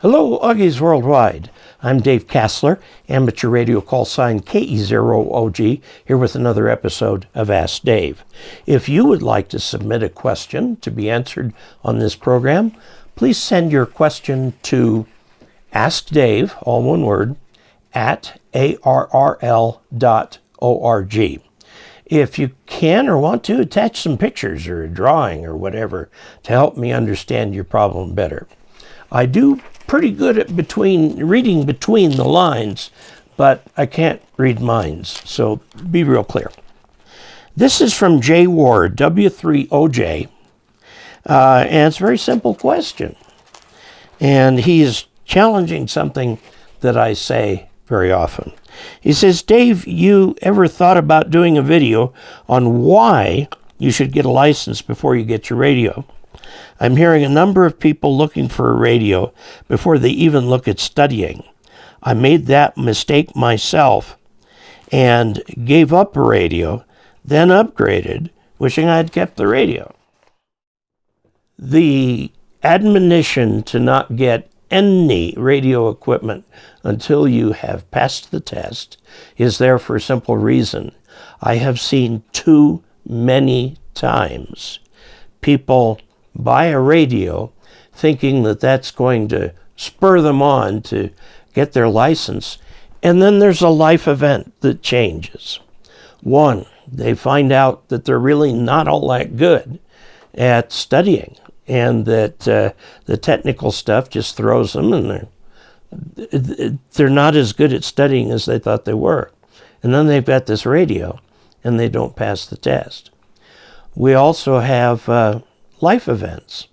Hello, Augies Worldwide. I'm Dave Casler, amateur radio call sign KE0OG, here with another episode of Ask Dave. If you would like to submit a question to be answered on this program, please send your question to AskDave, all one word, at arrl.org. If you can or want to, attach some pictures or a drawing or whatever to help me understand your problem better. I do pretty good at reading between the lines, but I can't read minds, so be real clear. This is from J. Ward, W3OJ, and it's a very simple question. And he is challenging something that I say very often. He says, Dave, you ever thought about doing a video on why you should get a license before you get your radio? I'm hearing a number of people looking for a radio before they even look at studying. I made that mistake myself and gave up a radio, then upgraded, wishing I had kept the radio. The admonition to not get any radio equipment until you have passed the test is there for a simple reason. I have seen too many times people buy a radio thinking that that's going to spur them on to get their license, and then there's a life event that changes. One, they find out that they're really not all that good at studying, and that the technical stuff just throws them, and they're not as good at studying as they thought they were. And then they've got this radio, and they don't pass the test. We also have life events,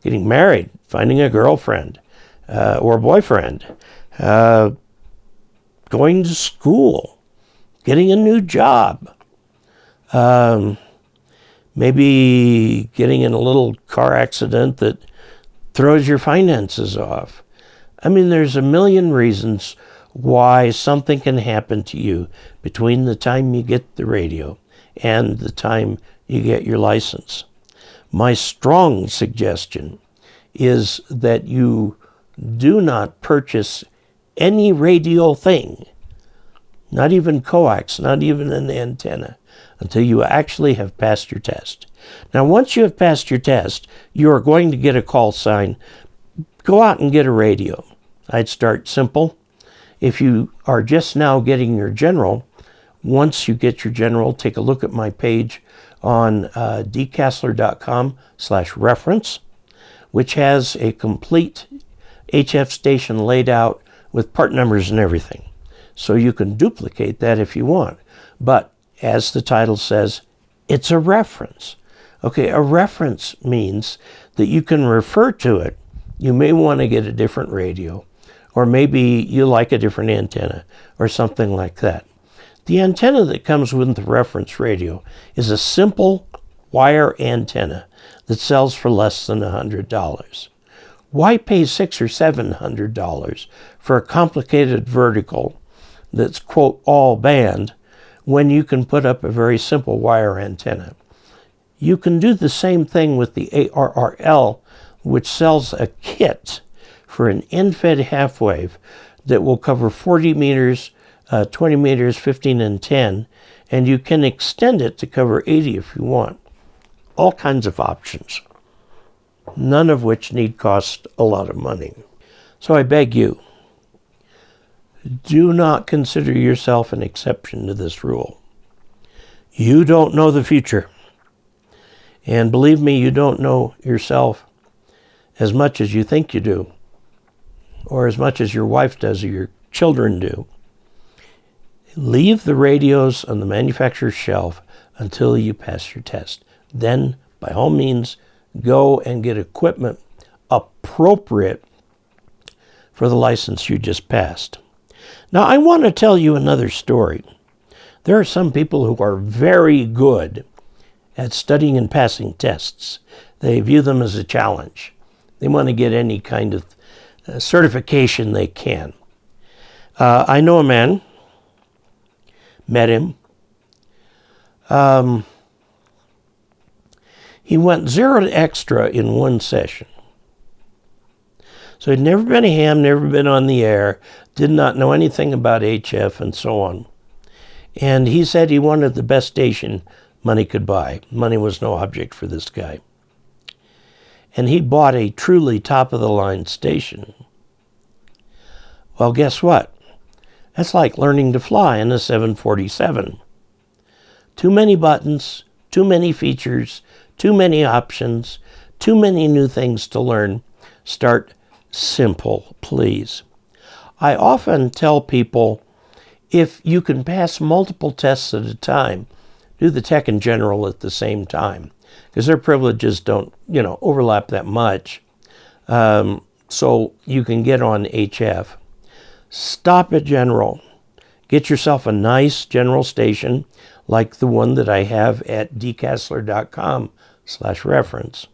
getting married, finding a girlfriend or boyfriend, going to school, getting a new job, maybe getting in a little car accident that throws your finances off. I mean, there's a million reasons why something can happen to you between the time you get the radio and the time you get your license. My strong suggestion is that you do not purchase any radio thing, not even coax, not even an antenna, until you actually have passed your test. Now, once you have passed your test, you are going to get a call sign. Go out and get a radio. I'd start simple. If you are just now getting your general, once you get your general, take a look at my page on dcasler.com/reference, which has a complete HF station laid out with part numbers and everything. So you can duplicate that if you want. But as the title says, it's a reference. Okay, a reference means that you can refer to it. You may want to get a different radio, or maybe you like a different antenna or something like that. The antenna that comes with the reference radio is a simple wire antenna that sells for less than $100. Why pay $600 or $700 for a complicated vertical that's, quote, all band, when you can put up a very simple wire antenna? You can do the same thing with the ARRL, which sells a kit for an end-fed half wave that will cover 40 meters, 20 meters, 15 and 10, and you can extend it to cover 80 if you want. All kinds of options, none of which need cost a lot of money. So I beg you, do not consider yourself an exception to this rule. You don't know the future. And believe me, you don't know yourself as much as you think you do, or as much as your wife does or your children do. Leave the radios on the manufacturer's shelf until you pass your test. Then, by all means, go and get equipment appropriate for the license you just passed. Now, I want to tell you another story. There are some people who are very good at studying and passing tests. They view them as a challenge. They want to get any kind of certification they can. I know a man, met him. He went 0 to extra in one session. So he'd never been a ham, never been on the air, did not know anything about HF and so on. And he said he wanted the best station money could buy. Money was no object for this guy. And he bought a truly top-of-the-line station. Well, guess what? That's like learning to fly in a 747. Too many buttons, too many features, too many options, too many new things to learn. Start simple, please. I often tell people, if you can pass multiple tests at a time, do the tech and general at the same time, because their privileges don't, overlap that much. So you can get on HF. Stop at general. Get yourself a nice general station like the one that I have at dcasler.com/reference.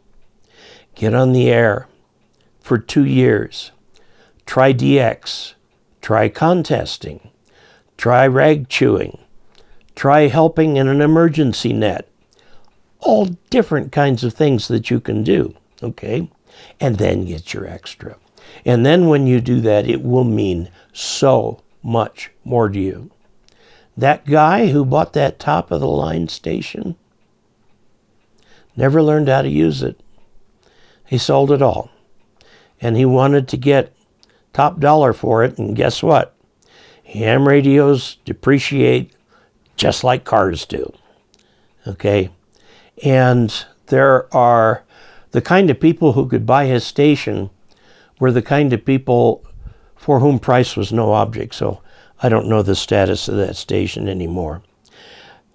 Get on the air for 2 years. Try DX. Try contesting. Try rag chewing. Try helping in an emergency net. All different kinds of things that you can do, okay? And then get your extra. And then when you do that, it will mean so much more to you. That guy who bought that top-of-the-line station never learned how to use it. He sold it all. And he wanted to get top dollar for it, and guess what? Ham radios depreciate just like cars do, okay? And there are the kind of people who could buy his station were the kind of people for whom price was no object. So I don't know the status of that station anymore.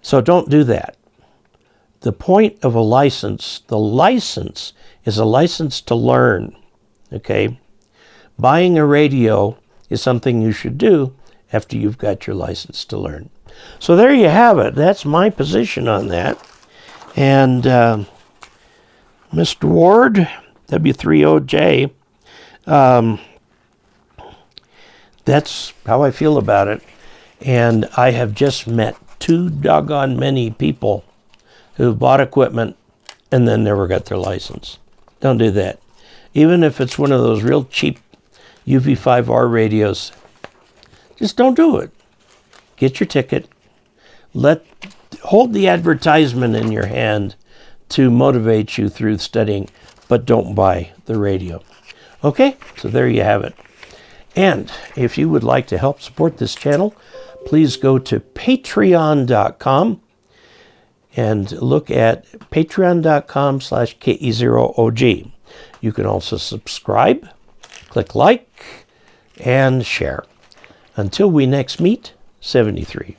So don't do that. The point of a license, the license is a license to learn, okay? Buying a radio is something you should do after you've got your license to learn. So there you have it. That's my position on that. And Mr. Ward, W3OJ, that's how I feel about it. And I have just met too doggone many people who've bought equipment and then never got their license. Don't do that. Even if it's one of those real cheap UV5R radios, just don't do it. Get your ticket. Hold the advertisement in your hand to motivate you through studying, but don't buy the radio. Okay, so there you have it. And if you would like to help support this channel, please go to patreon.com and look at patreon.com/KE0OG. You can also subscribe, click like, and share. Until we next meet, 73.